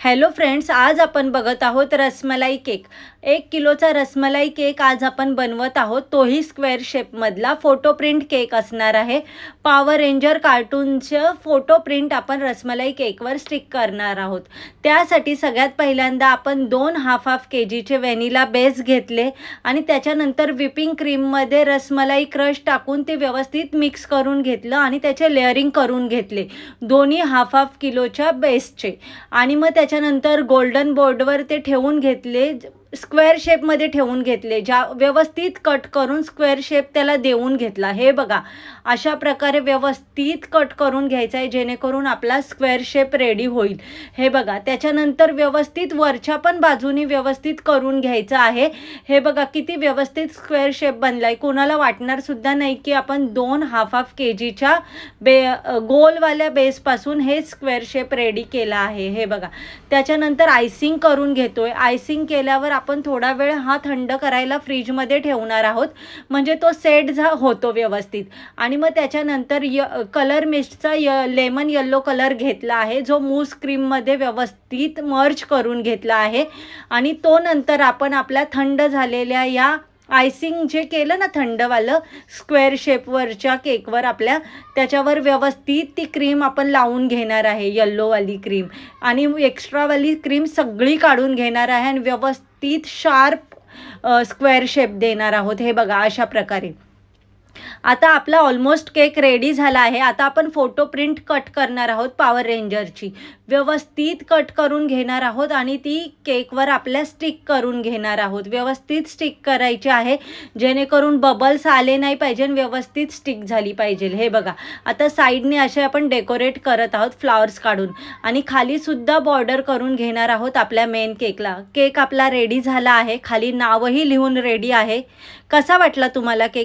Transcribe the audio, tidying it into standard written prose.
Hello friends, आज आपण बघत आहोत रसमलाई केक. 1 किलोचा रसमलाई केक आज आपण बनवत आहोत. तोही स्क्वेअर शेपमधला फोटो प्रिंट केक असणार आहे. पॉवर रेंजर कार्टूनचं फोटो प्रिंट आपण रसमलाई केकवर स्टिक करणार आहोत. त्यासाठी सगळ्यात पहिल्यांदा आपण 2 हाफ केजीचे व्हॅनिला बेस घेतले आणि त्याच्यानंतर व्हिपिंग क्रीममध्ये रसमलाई क्रश टाकून ते व्यवस्थित मिक्स करून घेतलं आणि त्याचे लेअरिंग करून घेतले दोन्ही हाफ किलोच्या बेसचे. आणि मग त्याच्यानंतर गोल्डन बोर्डवर ते ठेवून घेतले, स्क्वेअर शेपमध्ये ठेवून घेतले. ज्या व्यवस्थित कट करून स्क्वेअर शेप त्याला देऊन घेतला. हे बघा, अशा प्रकारे व्यवस्थित कट करून घ्यायचा आहे जेणेकरून आपला स्क्वेअर शेप रेडी होईल. हे बघा, त्याच्यानंतर व्यवस्थित वरच्या पण बाजूनी व्यवस्थित करून घ्यायचं आहे. हे बघा किती व्यवस्थित स्क्वेअर शेप बनला आहे. कोणाला वाटणार सुद्धा नाही की आपण 2 हाफ केजीच्या गोलवाल्या बेसपासून हे स्क्वेअर शेप रेडी केला आहे. हे बघा, त्याच्यानंतर आयसिंग करून घेतोय. आयसिंग केल्यावर आपण थोडा वेळ हा थंड करायला फ्रीजमध्ये ठेवणार आहोत, म्हणजे तो सेट होतो व्यवस्थित. आणि मग त्याच्यानंतर कलर मिस्टचा लेमन येल्लो कलर घेतला आहे, जो मूस क्रीममध्ये व्यवस्थित मर्ज करून घेतला आहे. आणि तो नंतर आपण आपल्या थंड झालेल्या या आयसिंग जे केलं ना थंडवालं स्क्वेअर शेपवरच्या केकवर आपल्या, त्याच्यावर व्यवस्थित ती क्रीम आपण लावून घेणार आहे, येल्लोवाली क्रीम. आणि एक्स्ट्रावाली क्रीम सगळी काढून घेणार आहे आणि व्यवस्थित शार्प स्क्वेअर शेप देणार आहोत. हे बघा, अशा प्रकारे आता आपला ऑलमोस्ट केक रेडी झाला आहे. आता आपण फोटो प्रिंट कट करणार आहोत पॉवर रेंजरची. व्यवस्थित कट करून घेणार आहोत आणि ती केकवर आपल्या स्टिक करून घेणार आहोत. व्यवस्थित स्टिक करायची आहे जेणेकरून बबल्स आले नाही पाहिजे, व्यवस्थित स्टिक झाली पाहिजे. हे बघा, आता साईडने असे आपण डेकोरेट करत आहोत फ्लावर्स काढून आणि खाली सुद्धा बॉर्डर करून घेणार आहोत आपल्या मेन केकला. केक आपला रेडी झाला आहे. खाली नावही लिहून रेडी आहे. कसा वाटला तुम्हाला केक?